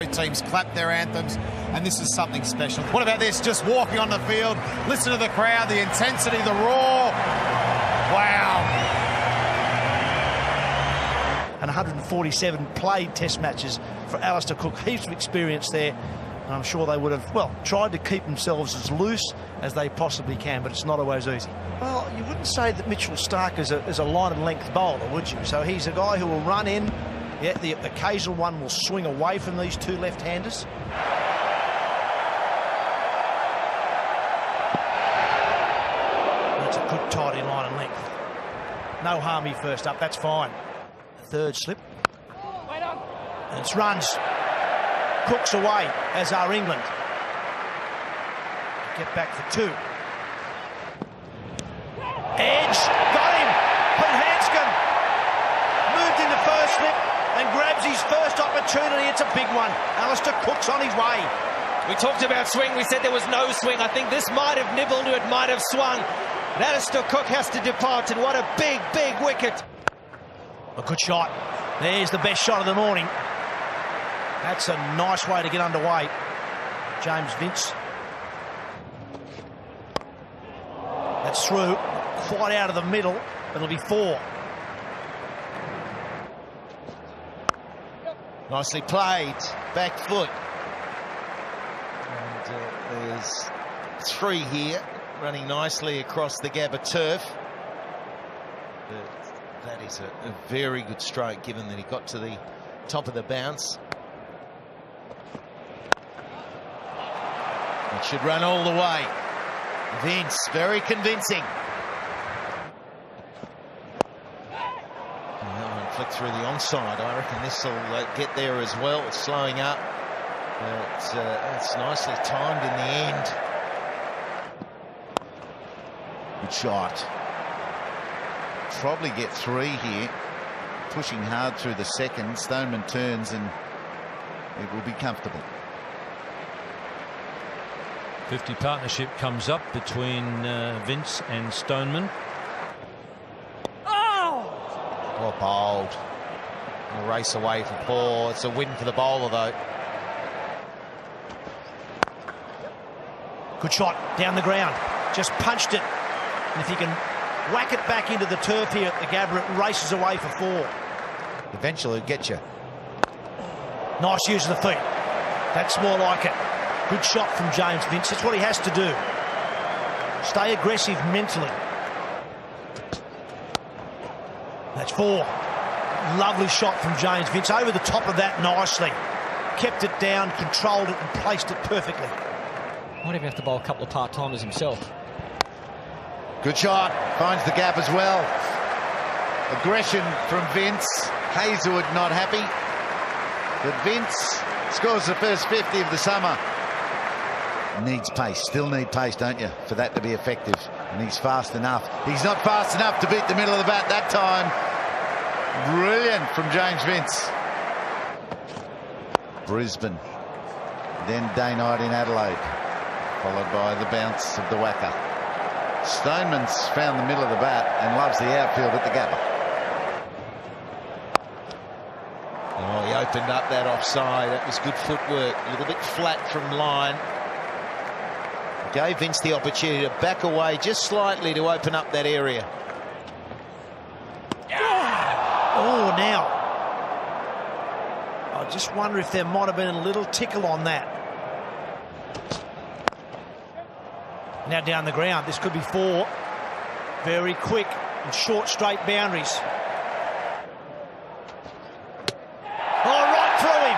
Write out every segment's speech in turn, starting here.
Teams clap their anthems, and this is something special. What about this? Just walking on the field, listen to the crowd, the intensity, the roar. Wow. And 147 played test matches for Alistair Cook. Heaps of experience there. And I'm sure they would have, well, tried to keep themselves as loose as they possibly can, but it's not always easy. Well, you wouldn't say that Mitchell Starc is a line and length bowler, would you? So he's a guy who will run in. Yeah, the occasional one will swing away from these two left-handers. That's a good tidy line and length. No harm here first up, that's fine. Third slip. And it's runs. Cook's away, as are England. Get back for two. Edge, got him. Pete Hanscom moved in the first slip and grabs his first opportunity. It's a big one. Alistair Cook's on his way. We talked about swing. We said there was no swing. I think this might have nibbled, it might have swung. And Alistair Cook has to depart, and what a big, big wicket. A good shot. There's the best shot of the morning. That's a nice way to get underway. James Vince. That's through. Quite out of the middle. It'll be four. Nicely played. Back foot. And there's three here. Running nicely across the Gabba turf. But that is a very good stroke, given that he got to the top of the bounce. It should run all the way. Vince, very convincing. Flick through the onside. I reckon this will get there as well. It's slowing up. But it's nicely timed in the end. Good shot. Probably get three here. Pushing hard through the second. Stoneman turns and it will be comfortable. 50 partnership comes up between Vince and Stoneman. Well bowled. A race away for Paul. It's a win for the bowler, though. Good shot down the ground. Just punched it. And if he can whack it back into the turf here at the Gabba, it races away for four. Eventually it'll get you. Nice use of the feet. That's more like it. Good shot from James Vince. That's what he has to do. Stay aggressive mentally. That's four. Lovely shot from James Vince. Over the top of that nicely. Kept it down, controlled it, and placed it perfectly. Might even have to bowl a couple of part-timers himself. Good shot. Finds the gap as well. Aggression from Vince. Hazelwood not happy. But Vince scores the first 50 of the summer. Needs pace. Still need pace, don't you, for that to be effective. And he's fast enough. He's not fast enough to beat the middle of the bat that time. Brilliant from James Vince. Brisbane. Then day night in Adelaide. Followed by the bounce of the whacker. Stoneman's found the middle of the bat and loves the outfield at the Gabba. Oh, he opened up that offside. That was good footwork. A little bit flat from line. Gave Vince the opportunity to back away just slightly to open up that area. Oh, now. I just wonder if there might have been a little tickle on that. Now down the ground. This could be four. Very quick and short, straight boundaries. Oh, right through him.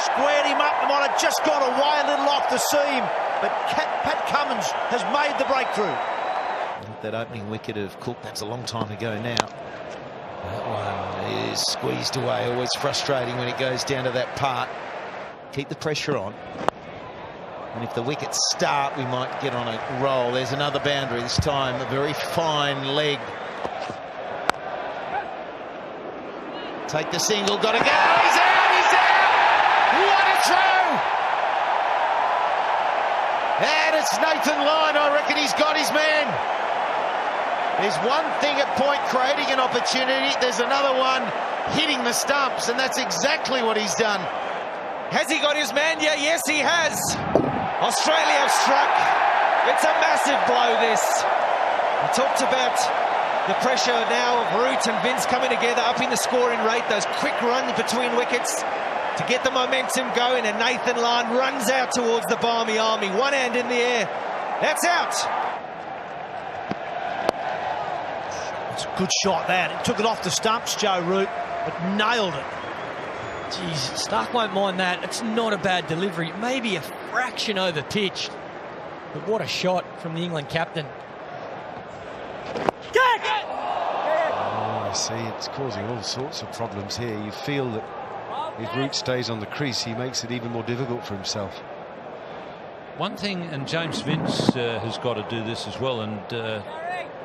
Squared him up and might have just gone away a little off the seam. But Pat Cummins has made the breakthrough. That opening wicket of Cook, that's a long time ago now. That one is squeezed away. Always frustrating when it goes down to that part. Keep the pressure on. And if the wickets start, we might get on a roll. There's another boundary, this time a very fine leg. Take the single, got to go. He's out, he's out! What a throw! And it's Nathan Lyon. I reckon he's got his man. There's one thing at point creating an opportunity. There's another one hitting the stumps, and that's exactly what he's done. Has he got his man? Yeah, yes, he has. Australia have struck. It's a massive blow, this. We talked about the pressure now of Root and Vince coming together, up in the scoring rate, those quick runs between wickets to get the momentum going, and Nathan Lyon runs out towards the Barmy Army. One hand in the air. That's out. It's a good shot, that. It took it off the stumps, Joe Root, but nailed it. Jeez, Stark won't mind that. It's not a bad delivery. Maybe a fraction over pitched. But what a shot from the England captain. Oh, I see. It's causing all sorts of problems here. You feel that if Root stays on the crease, he makes it even more difficult for himself. One thing, and James Vince has got to do this as well, and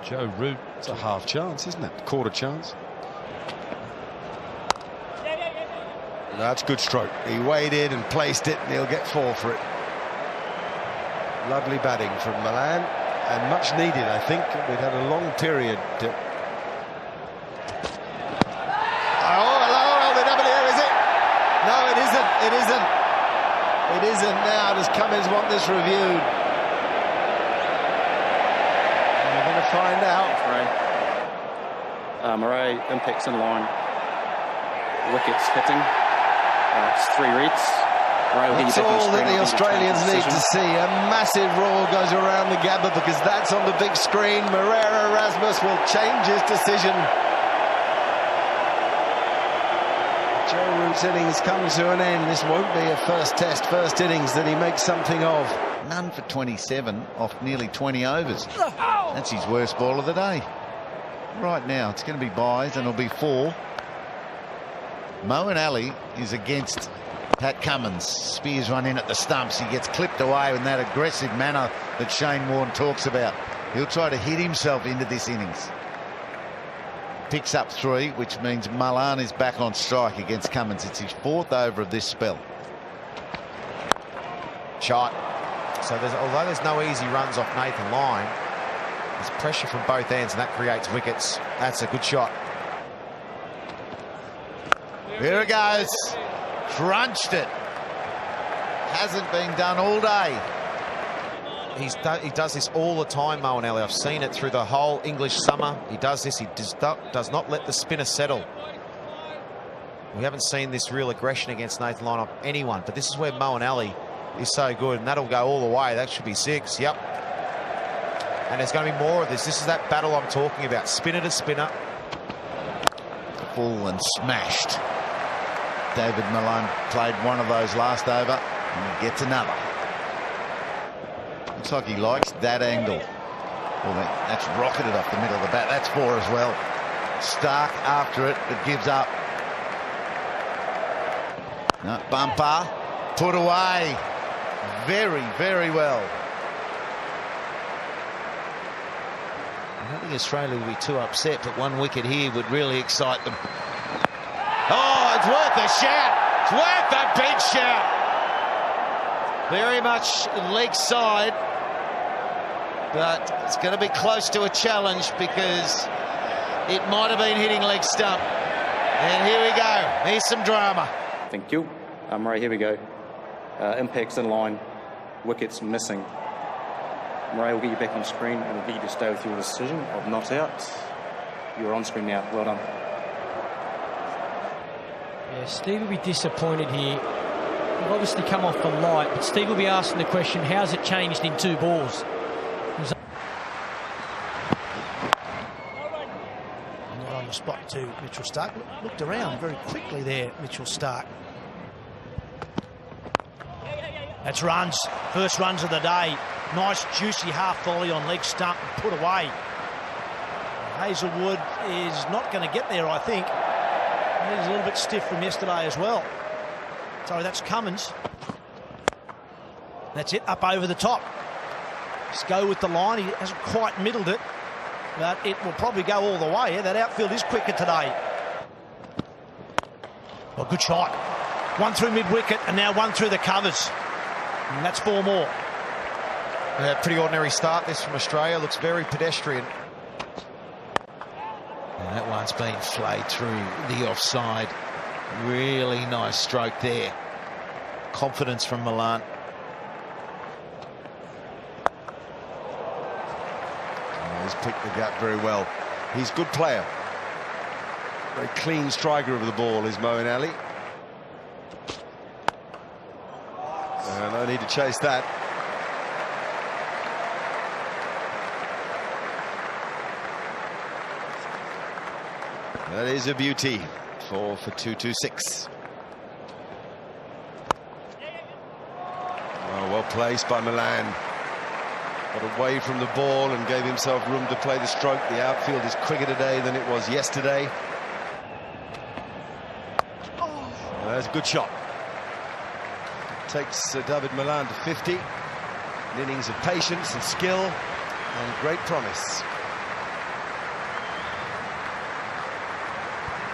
Joe Root. It's a half chance, isn't it? Quarter chance. That's good stroke. He waited and placed it, and he'll get 4 for it. Lovely batting from Milan, and much needed, I think. We'd had a long period. Oh, hello, the double here, is it? No, it isn't. It isn't. It isn't now. Does Cummins want this reviewed? We're going to find out. Murray impacts in line. Wickets hitting. It's 3 reads. That's all that the Australians need to see. A massive roar goes around the Gabba because that's on the big screen. Moreira Erasmus will change his decision. Joe Root's innings come to an end. This won't be a first innings that he makes something of. None for 27 off nearly 20 overs. That's his worst ball of the day. Right now, it's going to be byes, and it'll be 4. Moeen Ali is against Pat Cummins. Spears one in at the stumps. He gets clipped away in that aggressive manner that Shane Warne talks about. He'll try to hit himself into this innings. Picks up 3, which means Malan is back on strike against Cummins. It's his 4th over of this spell. Shot. So although there's no easy runs off Nathan Lyon, there's pressure from both ends, and that creates wickets. That's a good shot. Here it goes. Crunched it. Hasn't been done all day. He does this all the time, Moeen Ali. I've seen it through the whole English summer. He does this. He does not let the spinner settle. We haven't seen this real aggression against Nathan Lyon of anyone, but this is where Moeen Ali is so good, and that'll go all the way. That should be 6. Yep. And there's going to be more of this. This is that battle I'm talking about. Spinner to spinner. Full and smashed. David Malone played one of those last over, and he gets another. Looks like he likes that angle. Well, that's rocketed off the middle of the bat. That's 4 as well. Stark after it, but gives up. No, bumper, put away. Very, very well. I don't think Australia will be too upset, but 1 wicket here would really excite them. Oh, it's worth a shout. It's worth a big shout. Very much leg side, but it's going to be close to a challenge because it might have been hitting leg stump. And here we go. Here's some drama. Thank you. Murray, here we go. Impacts in line. Wickets missing. Murray will get you back on screen and we'll get you to stay with your decision of not out. You're on screen now. Well done. Yeah, Steve will be disappointed here. He'll obviously come off the light, but Steve will be asking the question, how's it changed in 2 balls? Not on the spot to Mitchell Stark. Looked around very quickly there, Mitchell Stark. That's runs. First runs of the day. Nice juicy half volley on leg stump and put away. Hazelwood is not going to get there, I think. He's a little bit stiff from yesterday as well. Sorry, that's Cummins. That's it, up over the top. Just go with the line. He hasn't quite middled it, but it will probably go all the way. Yeah, that outfield is quicker today. Well, good shot. 1 through mid-wicket and now 1 through the covers. And that's 4 more. Yeah, pretty ordinary start this from Australia. Looks very pedestrian. And that one's been flayed through the offside. Really nice stroke there. confidence from Milan. He's picked the gap very well. He's a good player. Very clean striker of the ball is Moeen Ali. No need to chase that. That is a beauty. 4 for 226. Oh, well placed by Milan. Got away from the ball and gave himself room to play the stroke. The outfield is quicker today than it was yesterday. Oh, that's a good shot. Takes David Milan to 50. An innings of patience and skill and great promise.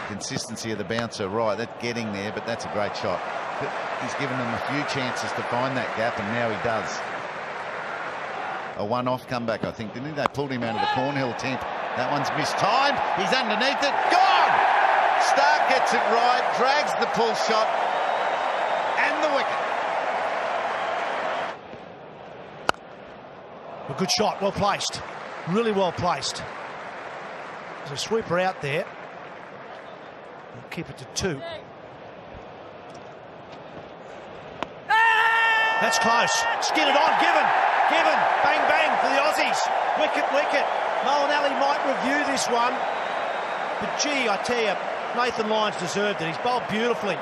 Consistency of the bouncer, right, that's getting there, but that's a great shot. But he's given them a few chances to find that gap, and now he does. A one-off comeback, I think, didn't he? They pulled him out of the Cornhill tent. That one's mistimed. He's underneath it. Gone! Stark gets it right, drags the pull shot, and the wicket. A good shot, well placed. Really well placed. There's a sweeper out there. We'll keep it to 2. That's close. Skin it on. Given. Bang, bang for the Aussies. Wicket. Moeen Ali might review this one. But gee, I tell you, Nathan Lyons deserved it. He's bowled beautifully.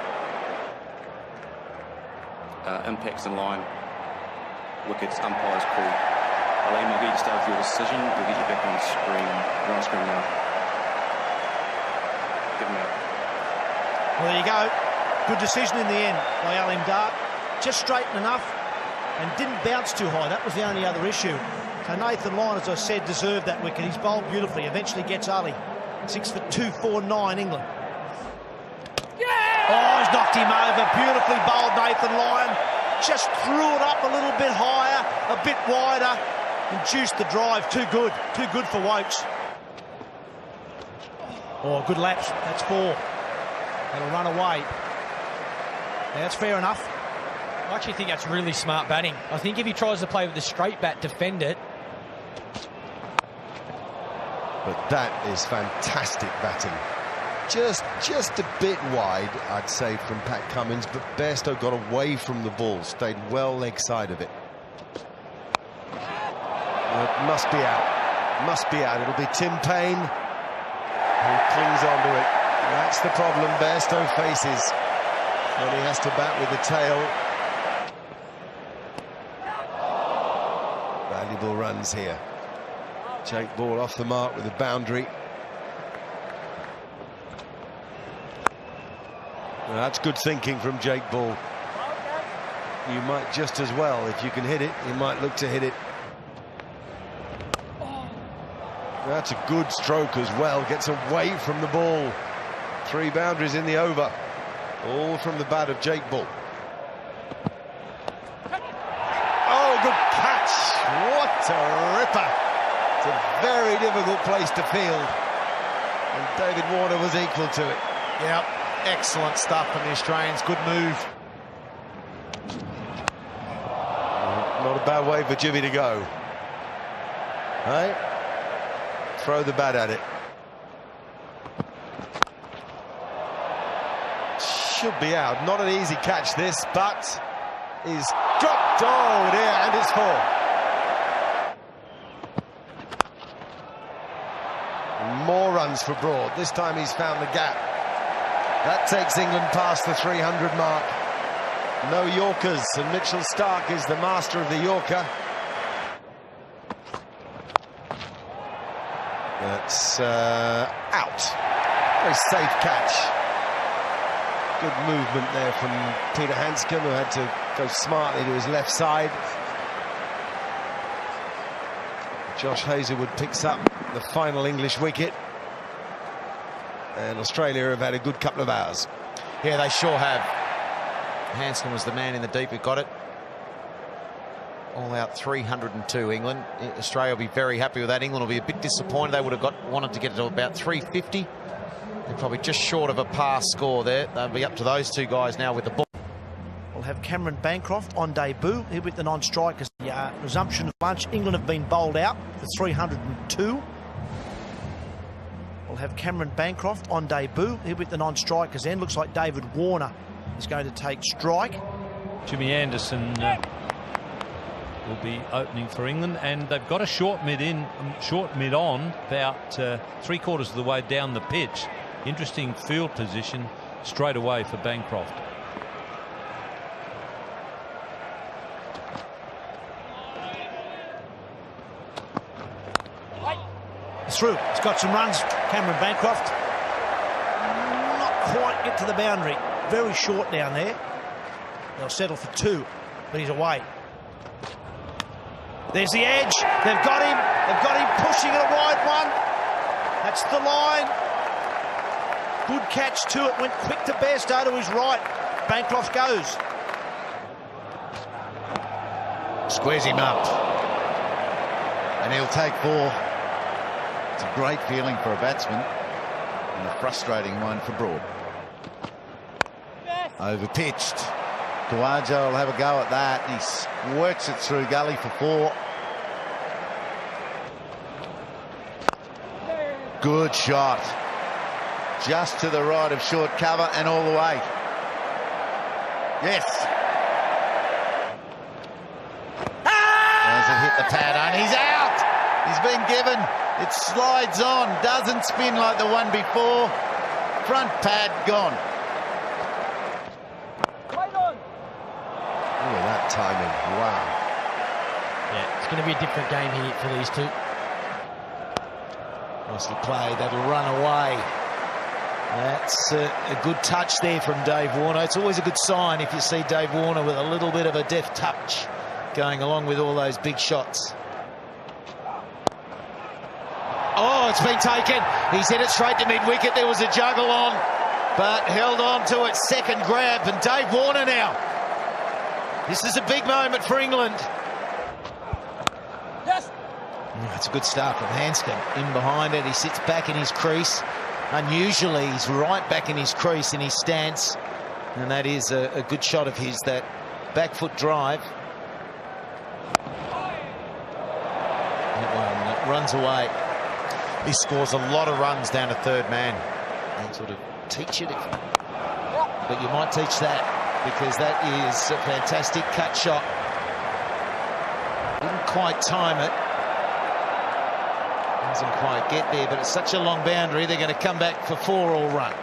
Impacts in line. Wickets, umpires called. Alain, I'll get you started for your decision. We'll get you back on screen. You're on screen now. Give him out. Well, there you go. Good decision in the end by Alim Dar. Just straightened enough and didn't bounce too high. That was the only other issue. So Nathan Lyon, as I said, deserved that wicket. He's bowled beautifully. Eventually gets Ali. 6 for 249 England. Yeah! Oh, he's knocked him over. Beautifully bowled Nathan Lyon. Just threw it up a little bit higher, a bit wider, and juiced the drive. Too good for Wokes. Oh, good lapse. That's 4. That'll run away. Yeah, that's fair enough. I actually think that's really smart batting. I think if he tries to play with the straight bat, defend it. But that is fantastic batting. Just a bit wide, I'd say, from Pat Cummins, but Bairstow got away from the ball, stayed well leg side of it. It must be out. Must be out. It'll be Tim Payne who clings onto it. That's the problem Bairstow faces when he has to bat with the tail. Valuable runs here. Jake Ball off the mark with a boundary. Well, that's good thinking from Jake Ball. You might just as well, if you can hit it, you might look to hit it. That's a good stroke as well. Gets away from the ball. 3 boundaries in the over. All from the bat of Jake Ball. Oh, good catch. What a ripper. It's a very difficult place to field. And David Warner was equal to it. Yep, excellent stuff from the Australians. Good move. Not a bad way for Jimmy to go. Hey? Throw the bat at it. Should be out. Not an easy catch this, but he's dropped. Oh dear, and it's 4. More runs for Broad. This time he's found the gap. That takes England past the 300 mark. No Yorkers, and Mitchell Stark is the master of the Yorker. That's out. Very safe catch. Good movement there from Peter Hanscom, who had to go smartly to his left side. Josh Hazlewood picks up the final English wicket. And Australia have had a good couple of hours. Yeah, they sure have. Hanscom was the man in the deep who got it. All out 302 England. Australia will be very happy with that. England will be a bit disappointed. They would have wanted to get it to about 350. They're probably just short of a pass score there. They'll be up to those two guys now with the ball. We'll have Cameron Bancroft on debut. He'll be the non-strikers. Resumption of lunch. England have been bowled out for 302. We'll have Cameron Bancroft on debut. He'll be the non-strikers end. Looks like David Warner is going to take strike. Jimmy Anderson will be opening for England, and they've got a short mid on, about 3/4 of the way down the pitch. Interesting field position straight away for Bancroft. Through. He's got some runs, Cameron Bancroft. Not quite get to the boundary. Very short down there. They'll settle for 2, but he's away. There's the edge. They've got him. They've got him pushing it a wide one. That's the line. Good catch to it. Went quick to Bairstow to his right. Bancroft goes. Squares him up. And he'll take 4. It's a great feeling for a batsman and a frustrating one for Broad. Overpitched. Kawaja will have a go at that. He works it through gully for 4. Good shot. Just to the right of short cover and all the way. Yes. As it hit the pad and he's out. He's been given. It slides on. Doesn't spin like the one before. Front pad gone. Look at that timing. Wow. Yeah, it's going to be a different game here for these two. Nicely played. That'll run away. That's a good touch there from Dave Warner. It's always a good sign if you see Dave Warner with a little bit of a deft touch going along with all those big shots. Oh, it's been taken. He's hit it straight to mid-wicket. There was a juggle on, but held on to it. Second grab, and Dave Warner now. This is a big moment for England. Yes. It's a good start from Hanscom. In behind it, he sits back in his crease. Unusually, he's right back in his crease in his stance, and that is a good shot of his, that back foot drive. That one runs away. He scores a lot of runs down to third man. And sort of teach it, but you might teach that, because that is a fantastic cut shot. Didn't quite time it. Doesn't quite get there, but it's such a long boundary. They're going to come back for 4 all run.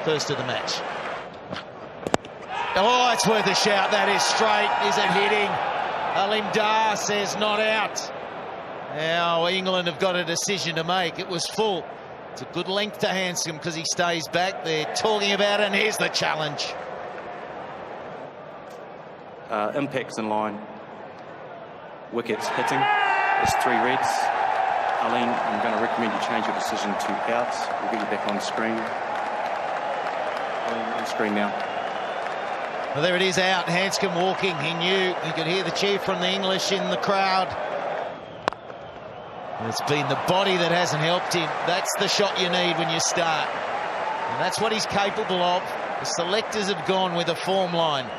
First of the match. Oh, it's worth a shout. That is straight. Is it hitting? Alim Dar says not out. Now England have got a decision to make. It was full. It's a good length to Hanscom because he stays back. They're talking about it, and here's the challenge. Impacts in line. Wickets hitting. There's 3 reds. Aline, I'm going to recommend you change your decision to out. We'll get you back on screen. On screen now. Well, there it is, out. Hanscom walking. He knew. He could hear the cheer from the English in the crowd. It's been the body that hasn't helped him. That's the shot you need when you start. And that's what he's capable of. The selectors have gone with a form line.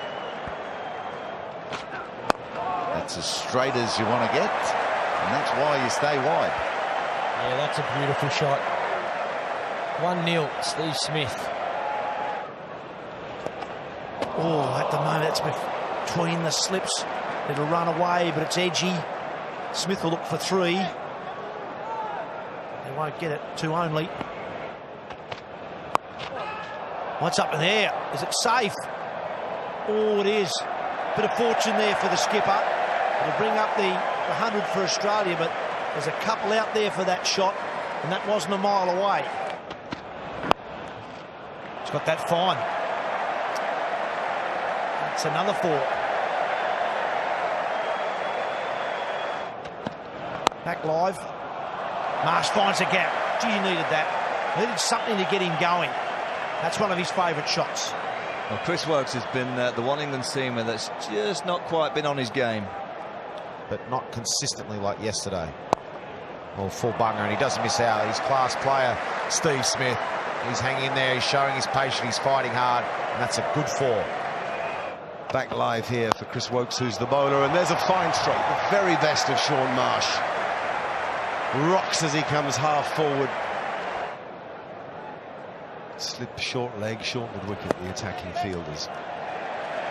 That's as straight as you want to get, and that's why you stay wide. Yeah, that's a beautiful shot. 1-0, Steve Smith. Oh, at the moment, it's between the slips. It'll run away, but it's edgy. Smith will look for 3. They won't get it. 2 only. What's up in there? Is it safe? Oh, it is. Bit of fortune there for the skipper. It'll bring up the 100 for Australia, but there's a couple out there for that shot, and that wasn't a mile away. He's got that fine. That's another 4. Back live. Marsh finds a gap. Gee, you needed that. Needed something to get him going. That's one of his favourite shots. Well, Chris Wokes has been the one England seamer that's just not quite been on his game. But not consistently like yesterday. Well, full bunger, and he doesn't miss out. He's class player, Steve Smith. He's hanging in there, he's showing his patience, he's fighting hard, and that's a good 4. Back live here for Chris Wokes, who's the bowler, and there's a fine stroke, the very best of Sean Marsh. Rocks as he comes half forward. Slip short leg, short mid-wicket, the attacking fielders.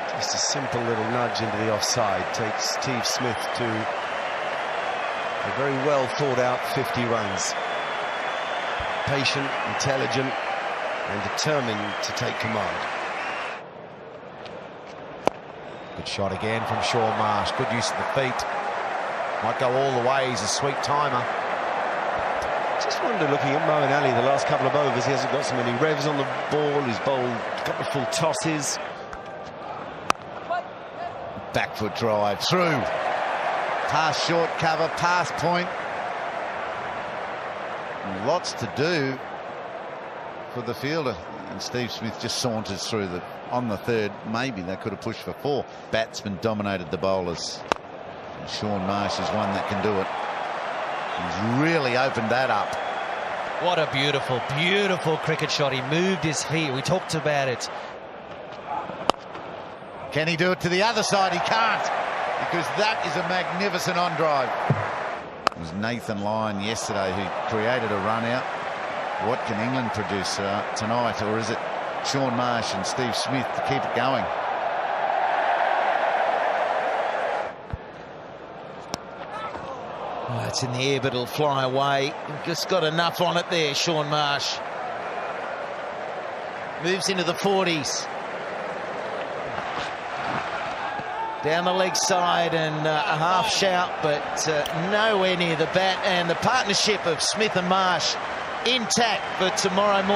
Just a simple little nudge into the offside takes Steve Smith to a very well thought out 50 runs. Patient, intelligent, and determined to take command. Good shot again from Sean Marsh. Good use of the feet. Might go all the way. He's a sweet timer. Just wonder, looking at Moeen Ali, the last couple of overs, he hasn't got so many revs on the ball. He's bowled a couple of full tosses. Back foot drive through. Past short cover, past point. Lots to do for the fielder. And Steve Smith just saunters through on the third. Maybe they could have pushed for 4. Batsmen dominated the bowlers. And Sean Marsh is one that can do it. He's really opened that up. What a beautiful, beautiful cricket shot. He moved his feet. We talked about it. Can he do it to the other side? He can't, because that is a magnificent on drive. It was Nathan Lyon yesterday who created a run out. What can England produce tonight, or is it Sean Marsh and Steve Smith to keep it going? Oh, it's in the air, but it'll fly away. Just got enough on it there, Sean Marsh. Moves into the 40s. Down the leg side and a half shout, but nowhere near the bat. And the partnership of Smith and Marsh intact for tomorrow morning.